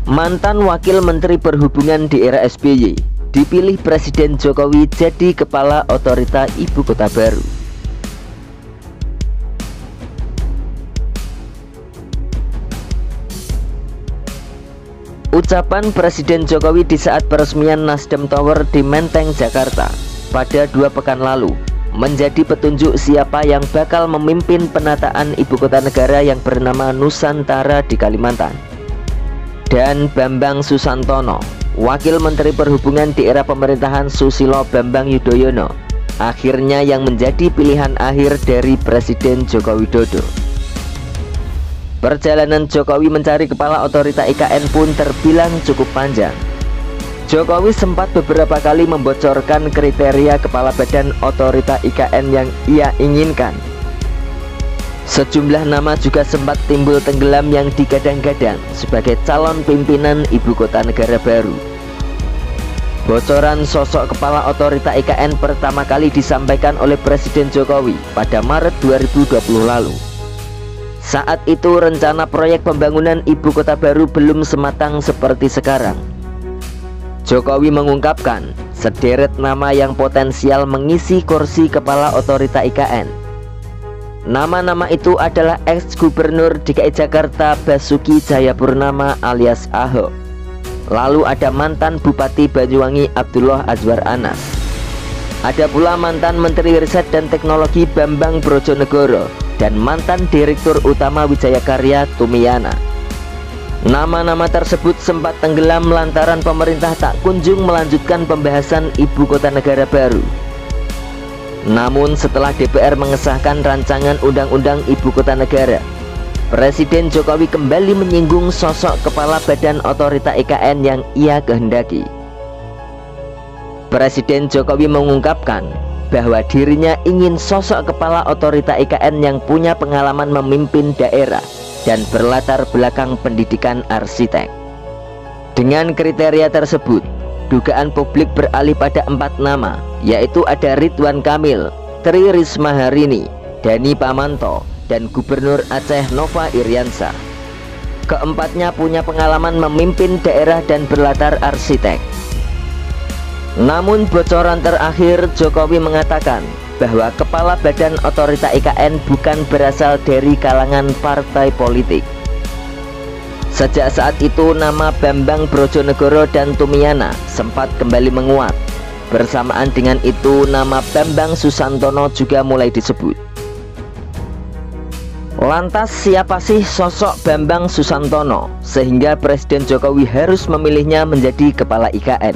Mantan Wakil Menteri Perhubungan di era SBY dipilih Presiden Jokowi jadi Kepala Otorita Ibu Kota Baru. Ucapan Presiden Jokowi di saat peresmian Nasdem Tower di Menteng, Jakarta pada 2 pekan lalu menjadi petunjuk siapa yang bakal memimpin penataan ibu kota negara yang bernama Nusantara di Kalimantan. Dan Bambang Susantono, Wakil Menteri Perhubungan di era pemerintahan Susilo Bambang Yudhoyono, akhirnya yang menjadi pilihan akhir dari Presiden Joko Widodo. Perjalanan Jokowi mencari kepala otorita IKN pun terbilang cukup panjang. Jokowi sempat beberapa kali membocorkan kriteria kepala badan otorita IKN yang ia inginkan. Sejumlah nama juga sempat timbul tenggelam yang digadang-gadang sebagai calon pimpinan ibu kota negara baru. Bocoran sosok kepala otorita IKN pertama kali disampaikan oleh Presiden Jokowi pada Maret 2020 lalu. Saat itu rencana proyek pembangunan ibu kota baru belum sematang seperti sekarang. Jokowi mengungkapkan sederet nama yang potensial mengisi kursi kepala otorita IKN. Nama-nama itu adalah ex-gubernur DKI Jakarta Basuki Cahayapurnama alias Ahok. Lalu ada mantan Bupati Banyuwangi Abdullah Azwar Anas. Ada pula mantan Menteri Riset dan Teknologi Bambang Brojonegoro dan mantan Direktur Utama Wijaya Karya Tumiana. Nama-nama tersebut sempat tenggelam lantaran pemerintah tak kunjung melanjutkan pembahasan ibu kota negara baru. Namun setelah DPR mengesahkan rancangan undang-undang ibu kota negara, Presiden Jokowi kembali menyinggung sosok kepala badan otorita IKN yang ia kehendaki. Presiden Jokowi mengungkapkan bahwa dirinya ingin sosok kepala otorita IKN yang punya pengalaman memimpin daerah dan berlatar belakang pendidikan arsitek. Dengan kriteria tersebut, dugaan publik beralih pada 4 nama, yaitu ada Ridwan Kamil, Tri Risma Harini, Dani Pamanto, dan Gubernur Aceh Nova Iriansyah. Keempatnya punya pengalaman memimpin daerah dan berlatar arsitek. Namun bocoran terakhir, Jokowi mengatakan bahwa kepala badan otorita IKN bukan berasal dari kalangan partai politik. Sejak saat itu nama Bambang Brojonegoro dan Tumiana sempat kembali menguat. Bersamaan dengan itu nama Bambang Susantono juga mulai disebut. Lantas siapa sih sosok Bambang Susantono sehingga Presiden Jokowi harus memilihnya menjadi kepala IKN?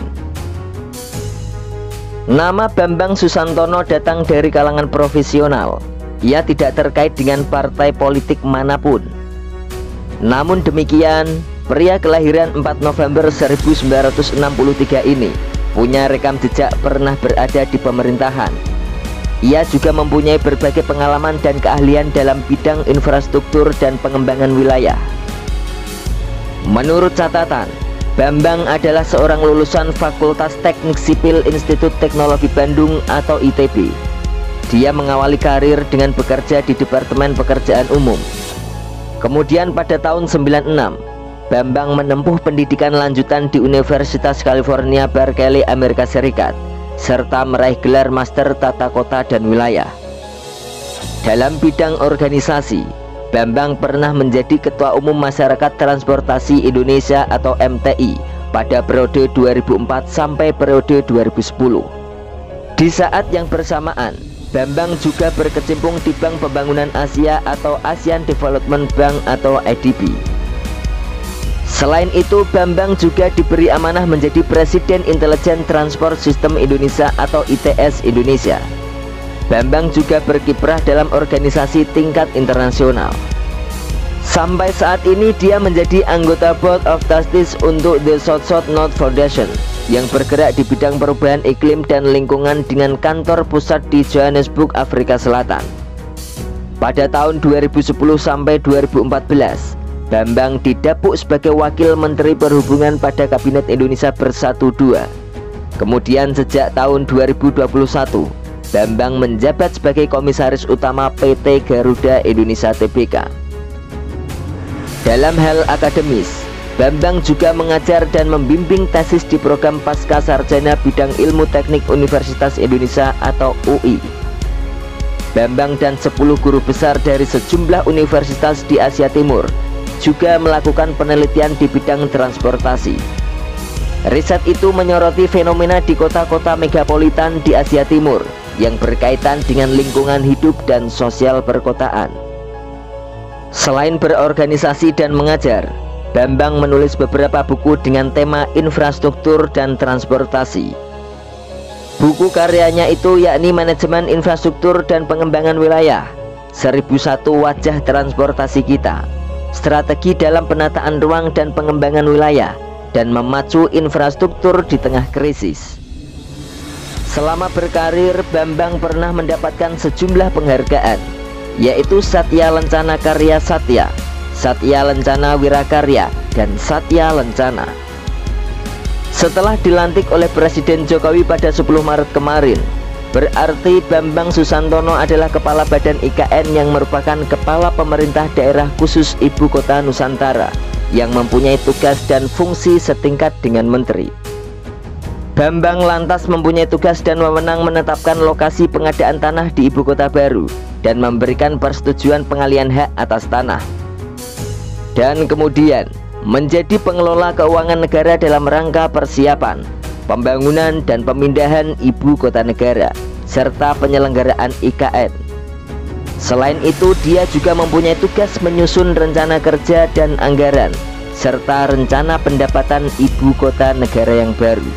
Nama Bambang Susantono datang dari kalangan profesional. Ia tidak terkait dengan partai politik manapun. Namun demikian, pria kelahiran 4 November 1963 ini punya rekam jejak pernah berada di pemerintahan. Ia juga mempunyai berbagai pengalaman dan keahlian dalam bidang infrastruktur dan pengembangan wilayah. Menurut catatan, Bambang adalah seorang lulusan Fakultas Teknik Sipil Institut Teknologi Bandung atau ITB. Dia mengawali karir dengan bekerja di Departemen Pekerjaan Umum. Kemudian pada tahun 96, Bambang menempuh pendidikan lanjutan di Universitas California Berkeley, Amerika Serikat, serta meraih gelar Master Tata Kota dan Wilayah. Dalam bidang organisasi, Bambang pernah menjadi Ketua Umum Masyarakat Transportasi Indonesia atau MTI pada periode 2004 sampai periode 2010. Di saat yang bersamaan, Bambang juga berkecimpung di Bank Pembangunan Asia atau Asian Development Bank atau ADB. Selain itu, Bambang juga diberi amanah menjadi Presiden Intelijen Transport System Indonesia atau ITS Indonesia. Bambang juga berkiprah dalam organisasi tingkat internasional. Sampai saat ini dia menjadi anggota Board of Trustees untuk The South North Foundation yang bergerak di bidang perubahan iklim dan lingkungan dengan kantor pusat di Johannesburg, Afrika Selatan. Pada tahun 2010 sampai 2014, Bambang didapuk sebagai Wakil Menteri Perhubungan pada Kabinet Indonesia Bersatu II. Kemudian sejak tahun 2021, Bambang menjabat sebagai Komisaris Utama PT Garuda Indonesia Tbk. Dalam hal akademis, Bambang juga mengajar dan membimbing tesis di program Pasca Sarjana Bidang Ilmu Teknik Universitas Indonesia atau UI. Bambang dan 10 guru besar dari sejumlah universitas di Asia Timur juga melakukan penelitian di bidang transportasi. Riset itu menyoroti fenomena di kota-kota megapolitan di Asia Timur yang berkaitan dengan lingkungan hidup dan sosial perkotaan. Selain berorganisasi dan mengajar, Bambang menulis beberapa buku dengan tema infrastruktur dan transportasi. Buku karyanya itu yakni Manajemen Infrastruktur dan Pengembangan Wilayah, 1001 Wajah Transportasi Kita, Strategi dalam Penataan Ruang dan Pengembangan Wilayah, dan Memacu Infrastruktur di Tengah Krisis. Selama berkarir, Bambang pernah mendapatkan sejumlah penghargaan, yaitu Satya Lencana Karya Satya, Satya Lencana Wirakarya, dan Satya Lencana. Setelah dilantik oleh Presiden Jokowi pada 10 Maret kemarin, berarti Bambang Susantono adalah Kepala Badan IKN yang merupakan Kepala Pemerintah Daerah Khusus Ibu Kota Nusantara yang mempunyai tugas dan fungsi setingkat dengan Menteri. Bambang lantas mempunyai tugas dan wewenang menetapkan lokasi pengadaan tanah di Ibu Kota baru dan memberikan persetujuan pengalihan hak atas tanah, dan kemudian menjadi pengelola keuangan negara dalam rangka persiapan, pembangunan dan pemindahan ibu kota negara, serta penyelenggaraan IKN. Selain itu, dia juga mempunyai tugas menyusun rencana kerja dan anggaran, serta rencana pendapatan ibu kota negara yang baru.